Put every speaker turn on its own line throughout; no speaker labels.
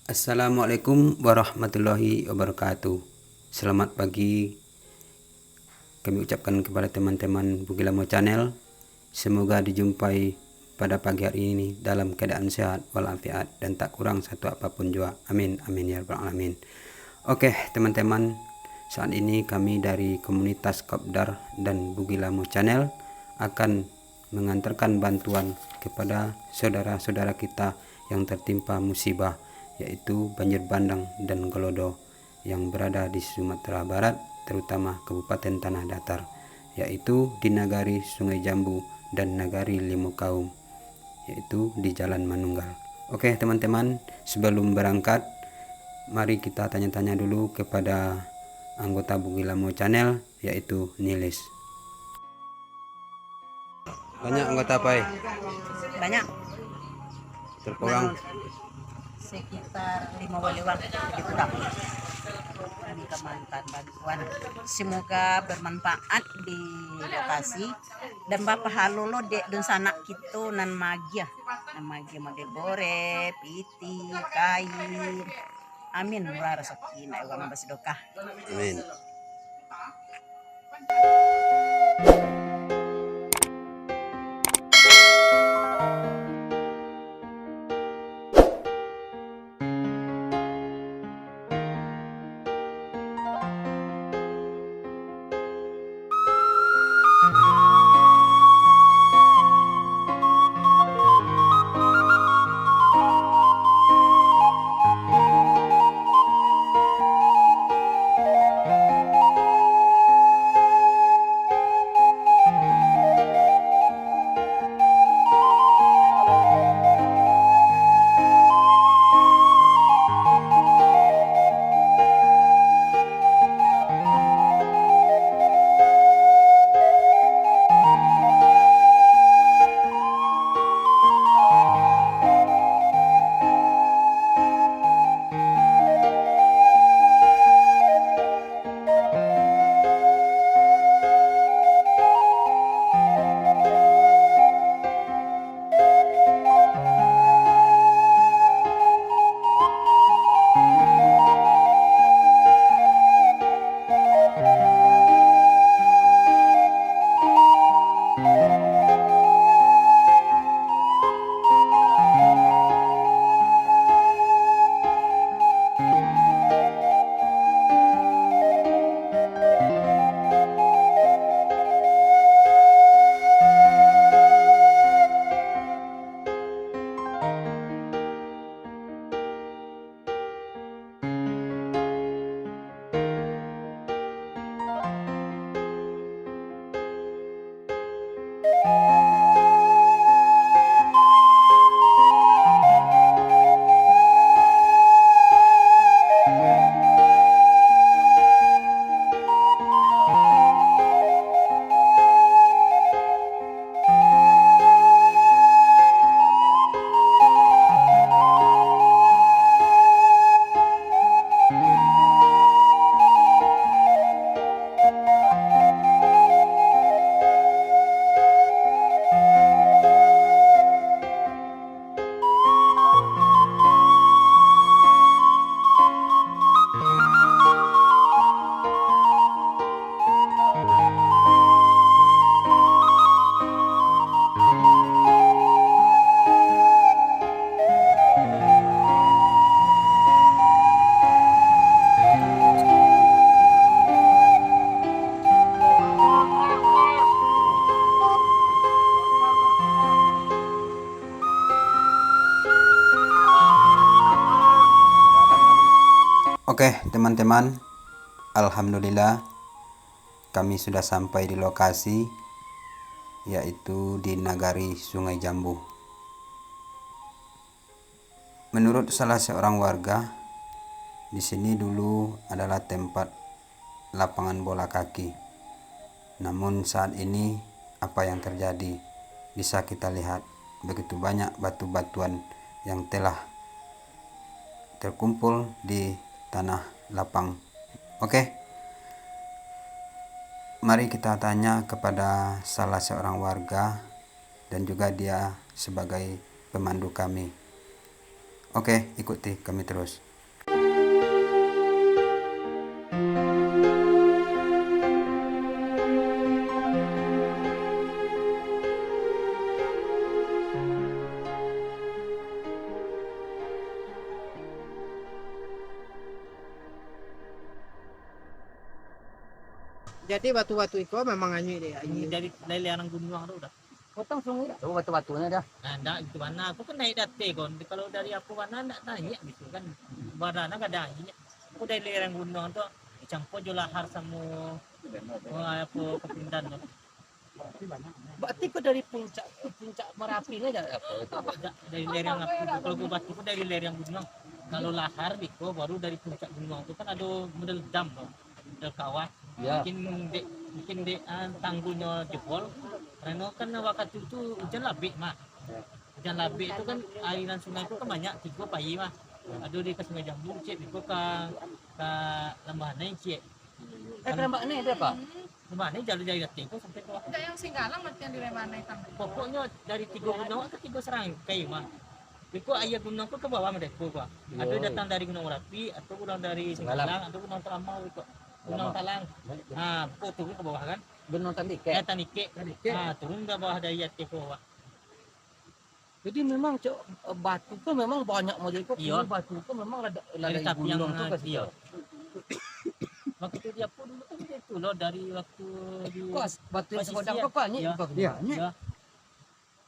Assalamualaikum warahmatullahi wabarakatuh. Selamat pagi kami ucapkan kepada teman-teman Bugilamo Channel. Semoga dijumpai pada pagi hari ini dalam keadaan sehat walafiat dan tak kurang satu apapun jua. Amin amin ya rabbal alamin. Oke teman-teman, saat ini kami dari komunitas Kopdar dan Bugilamo Channel akan mengantarkan bantuan kepada saudara-saudara kita yang tertimpa musibah, yaitu banjir bandang dan gelodo yang berada di Sumatera Barat, terutama Kabupaten Tanah Datar, yaitu di Nagari Sungai Jambu dan Nagari Limukaum, yaitu di Jalan Manunggal. Oke teman-teman, sebelum berangkat, mari kita tanya-tanya dulu kepada anggota Bugilamo Channel, yaitu Nilis. Banyak anggota apa ya?
Banyak,
Terkurang
sekitar 5 waliwan gitu dah. Kemantan bantuan, semoga bermanfaat di lokasi dan Bapak halolo dek dun sanak kita nan magia model bore piti kain, amin murah rezeki na uang bersedekah,
amin. Oke teman-teman, alhamdulillah kami sudah sampai di lokasi, yaitu di Nagari Sungai Jambu. Menurut salah seorang warga, di sini dulu adalah tempat lapangan bola kaki. Namun saat ini apa yang terjadi bisa kita lihat, begitu banyak batu-batuan yang telah terkumpul di tanah lapang. Oke, mari kita tanya kepada salah seorang warga dan juga dia sebagai pemandu kami. Oke, ikuti kami terus.
Jadi batu-batu itu memang anyu dia.
Ini dari anak gunung udah.
Potong sungai. Oh, batu-batunya dah.
Nah, enggak itu mana aku kan naik date kon. Kalau dari aku mana enggak nanya gitu kan. Barana enggak ada nanya. Aku dari lereng gunung tuh campur jo lahar sama apa kepindan tuh.
Berarti kok dari puncak ke puncak Merapi ini ada apa?
Enggak, dari lereng aku. Kalau gua batu itu dari lereng gunung. Kalau lahar biko baru dari puncak gunung itu kan ada model dam loh. Model kawah.
Ya.
Mungkin de tanggulnya jebol. Karena kan waktu itu hujan labik mah. Hujan labik itu kan aliran sungai itu kan banyak tiga payi mah. Ada di ke Sungai Jambu, cek itu ke Lembahanai cek.
Mbak ini ada apa?
Lembahanai jalur dari Dating itu sampai ke
Enggak yang Singgalang mati yang di Lemana itu.
pokoknya dari tiga gunung ke tiga serangkai mah. Itu ayah gunung ke bawah mereka gua. Ada datang dari Gunung Merapi atau gunung dari Singgalang atau gunung Teramau itu. Gunung Talang. Nah, turun ke bawah kan.
Gunung Tandike.
Tanike. Nah, turun ke bawah dari Yati ke bawah.
Jadi memang batu itu memang banyak model kok.
Iya.
Batu itu memang ada
Dari tapi yang
gunung tuh
iya. Waktu itu dia pun dulu kan itu loh dari waktu di
Kok batu yang
Posisi
sekodang
ya.
kok banyak
Iya.
juga.
Iya.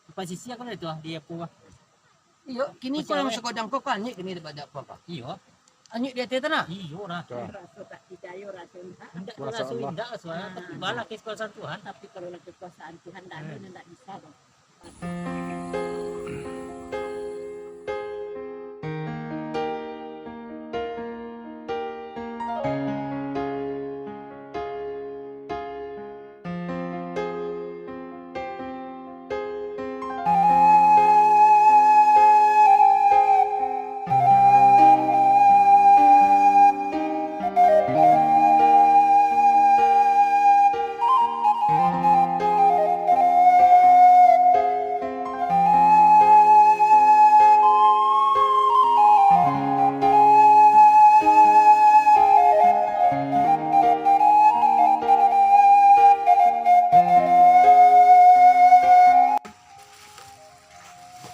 Di posisi aku itu dia pun.
Iya, kini
Masih
kok yang
awet.
sekodang kok banyak kini daripada apa?
Iya.
Anyuk dia tanah.
Iya lah.
Rasa tak percaya rasa enggak.
Hendak rasa indah soalnya tapi bala kekuasaan Tuhan.
Tapi kalau nak kekuasaan Tuhan tak ada tidak bisa dong.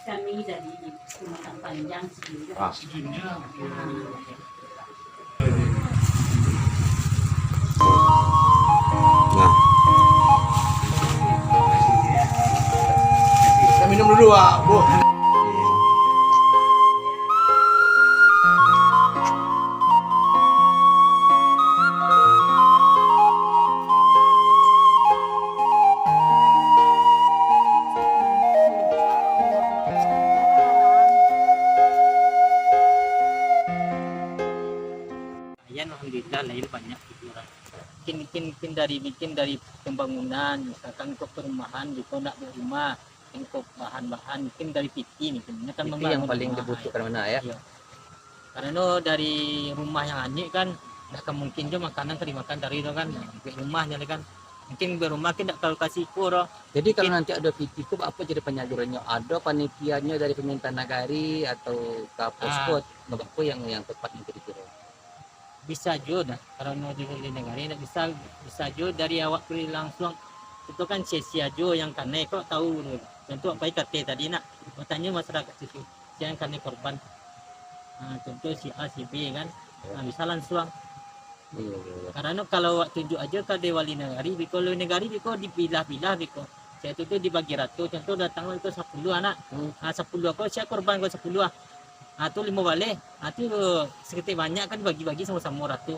Kami dari Sumatera Panjang segini.
Nah,
Kita minum dulu, Bu.
Ya alhamdulillah lahir banyak gitu orang. Bikin dari pembangunan misalkan untuk perumahan gitu nak rumah untuk bahan-bahan mungkin dari PT nih kan
Itu yang
membangun
paling
rumah.
dibutuhkan mana ya?
Iya. Karena no, dari rumah yang hanyut kan dah mungkin juga makanan dimakan dari itu kan di rumahnya kan mungkin berumah kita kalau kasih kuro
Jadi kalau nanti ada PT itu apa jadi penyalurannya? Ada panitianya dari pemerintah nagari atau kapospot? Apa yang tepat yang kira-kira?
bisa juga kalau no di negara ini bisa juga dari awak pilih langsung itu kan sia-sia juga yang karena kok tahu contoh apa IKT tadi nak bertanya masyarakat situ yang karena korban contoh si A si B kan bisa langsung karena kalau waktu tunjuk aja ke Dewali Negari biko negari biko dipilah-pilah biko saya itu dibagi ratu contoh datang itu 10 anak 10 aku saya korban kau 10 itu 5 balik itu sekitar banyak kan bagi-bagi sama-sama ratu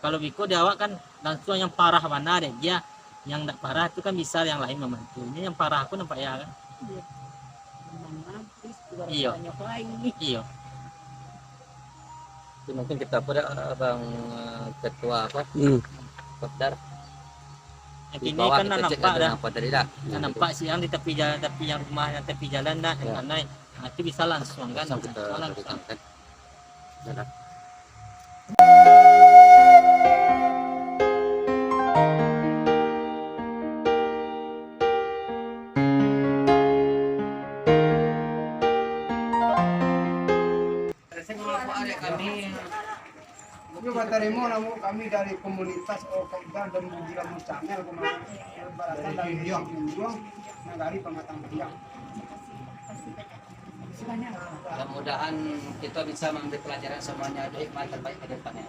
kalau biko di awak kan langsung yang parah mana deh dia yang tak parah itu kan bisa yang lain membantu ini yang parah aku nampak ya kan iya iya
Itu mungkin kita pada bang ketua apa? Kopdar.
yang ini kan nampak dah
Apa tadi dah?
nampak siang di tepi jalan tapi yang rumah yang tepi jalan dah yang mana itu bisa langsung kan
Langsung kita
langsung.
Juga terima namu kami dari komunitas Okobda dan Bugilamu Channel kemarin berasal dari Junjung Nagari Pematang Siang.
Mudah-mudahan kita bisa mengambil pelajaran semuanya, ada hikmah terbaik ke depannya.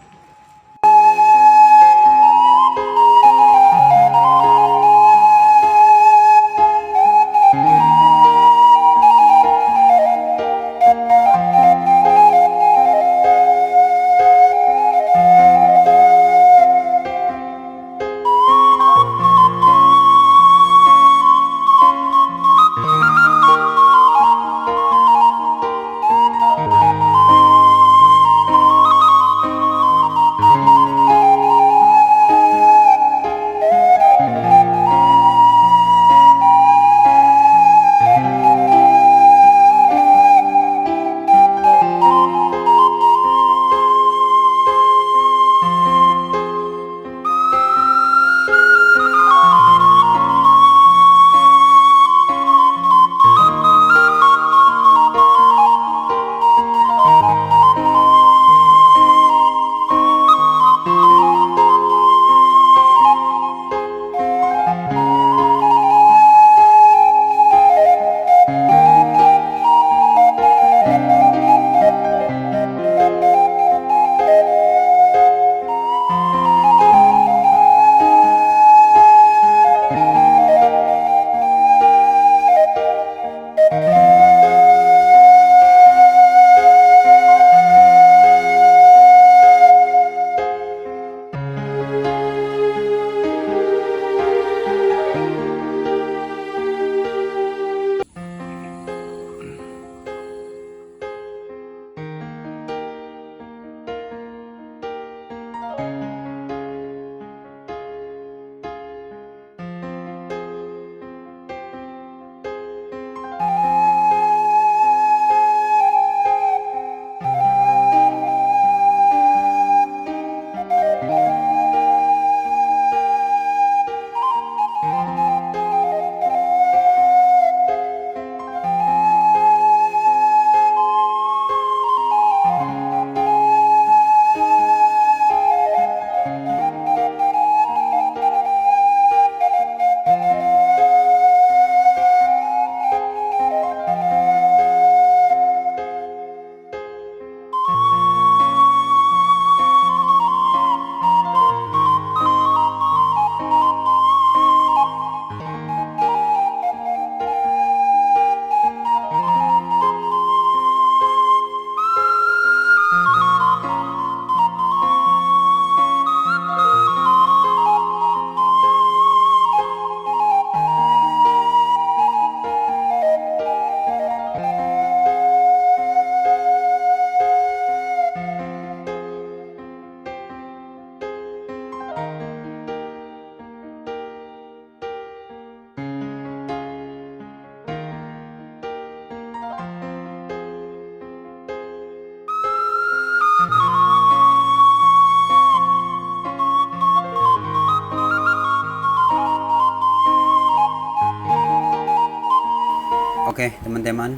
Oke teman-teman,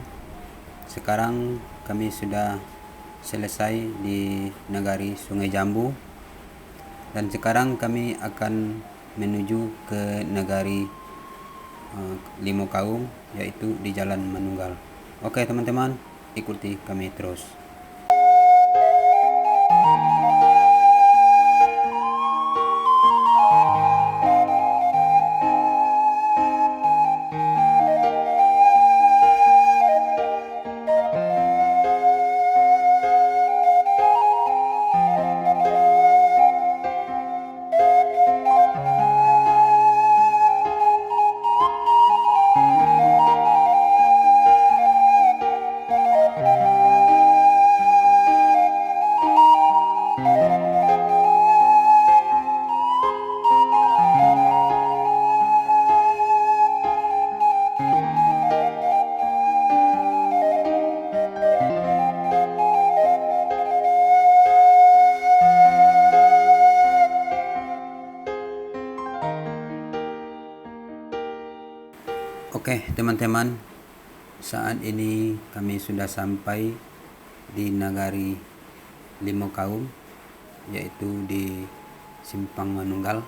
sekarang kami sudah selesai di Nagari Sungai Jambu, dan sekarang kami akan menuju ke Nagari Limo Kaum, yaitu di Jalan Manunggal. Oke teman-teman, ikuti kami terus. Oke teman-teman, saat ini kami sudah sampai di Nagari 5 kaum, yaitu di Simpang Manunggal.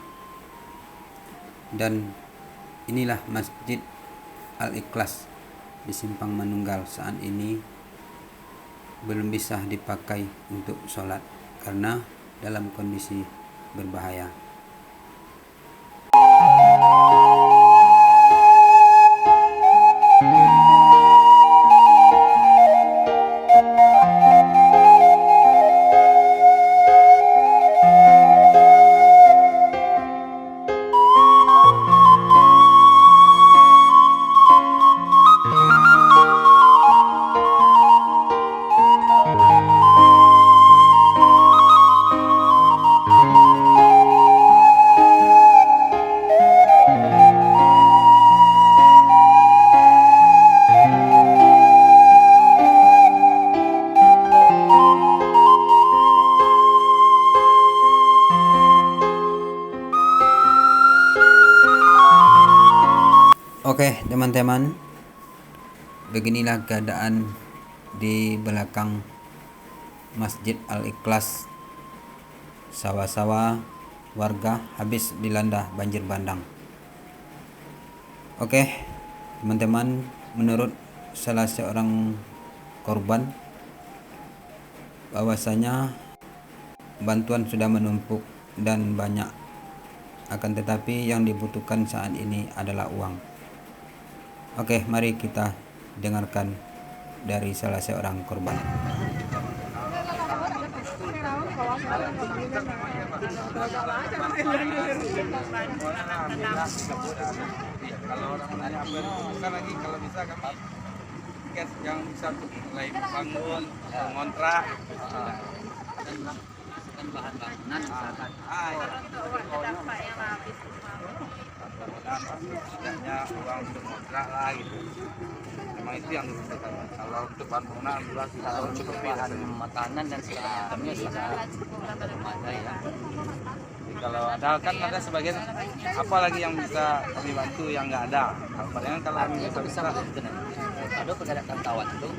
Dan inilah Masjid Al-Ikhlas di Simpang Manunggal saat ini belum bisa dipakai untuk sholat karena dalam kondisi berbahaya. Oke teman-teman, beginilah keadaan di belakang Masjid Al-Ikhlas. Sawah-sawah warga habis dilanda banjir bandang. Oke teman-teman, menurut salah seorang korban bahwasanya bantuan sudah menumpuk dan banyak, akan tetapi yang dibutuhkan saat ini adalah uang. Oke, mari kita dengarkan dari salah seorang korban.
Kalau orang menanya apa yang dibutuhkan lagi, kalau bisa kami yang bisa mulai bangun, ngontrak,
Kan bahan bangunan misalkan.
setidaknya uang untuk ngontrak lah gitu. Memang itu yang dibutuhkan. Kalau untuk bahan bangunan, alhamdulillah
Kalau untuk bahan makanan dan segala macamnya sudah memadai ya.
Jadi kalau ada kan ada sebagian apa lagi yang bisa kami bantu yang nggak ada. Padahal kalau kami
Itu bisa begitu nanti. Ada pengadaan tawar itu,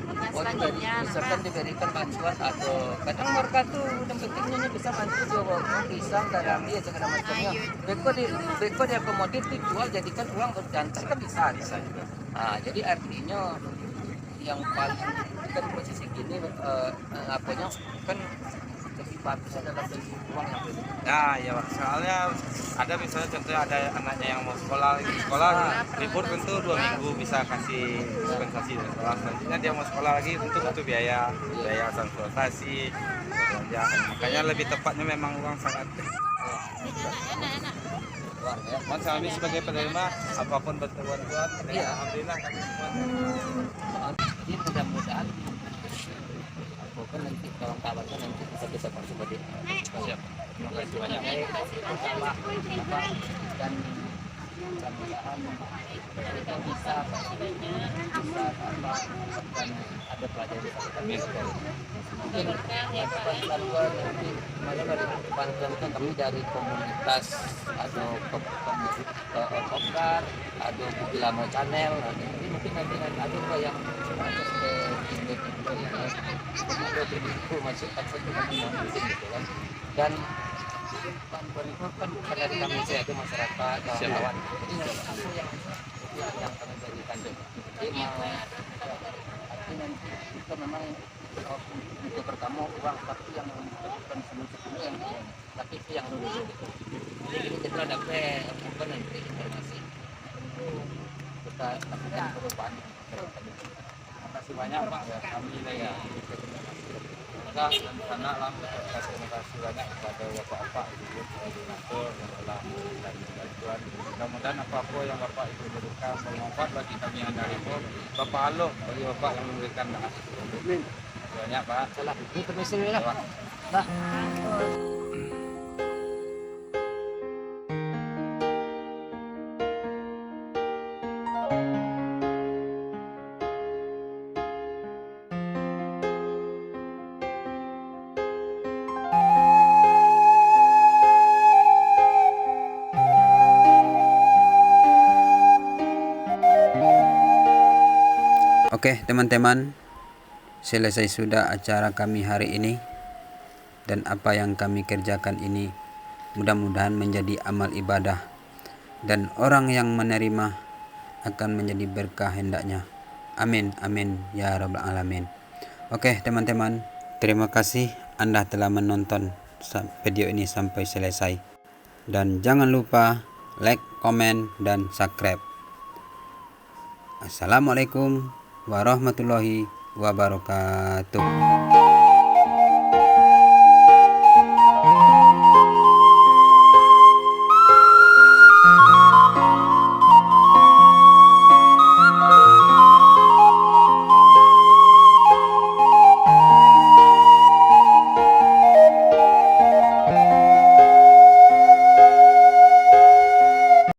misalkan diberikan bantuan atau kadang mereka tuh yang pentingnya bisa bantu jual pisang dan dia segala macamnya. Beko dia komoditi jual jadikan uang berjantar kan bisa juga. Nah, jadi artinya yang paling kan posisi gini apanya kan lebih bagus adalah dari uang yang lebih.
ya Pak. Soalnya ada misalnya contohnya ada anaknya yang mau sekolah libur tentu 2 minggu bisa kasih kompensasi dari sekolah. Selanjutnya dia mau sekolah lagi tentu butuh biaya transportasi, belanja. Makanya lebih tepatnya memang uang sangat. Mas kami sebagai penerima apapun bantuan
Iya.
alhamdulillah kami semua.
Jadi mudah-mudahan apapun nanti kawan-kawannya nanti bisa partisipasi. Siap. Terima kasih banyak. Dan mudah-mudahan kita bisa dan ada pelajaran kami mungkin bantuan nanti malah dari bantuan kami dari komunitas atau kopdar atau Bugilamo channel jadi mungkin nanti ada juga yang ada masuk gitu kan dan bantuan itu kan bukan dari kami saja itu masyarakat kawan-kawan jadi yang kami berikan jadi nanti itu memang untuk pertama uang tapi yang bukan sebelum yang tapi itu yang dulu gitu. Jadi kita ada apa nanti informasi kita lakukan perubahan.
Terima kasih banyak Pak. Kami ya. Dan sana lah terima kasih banyak kepada Bapak Ibu koordinator yang telah memberikan bantuan. Mudah-mudahan apa-apa yang Bapak Ibu berikan bermanfaat bagi kami yang dari Bapak Alo bagi Bapak yang memberikan amin. Banyak Pak.
Salah. Ini permisi ya. Nah.
Oke teman-teman, selesai sudah acara kami hari ini. dan apa yang kami kerjakan ini mudah-mudahan menjadi amal ibadah dan orang yang menerima akan menjadi berkah hendaknya. Amin, amin ya rabbal alamin. Oke teman-teman, terima kasih Anda telah menonton video ini sampai selesai. Dan jangan lupa like, komen, dan subscribe. Assalamualaikum warahmatullahi wabarakatuh.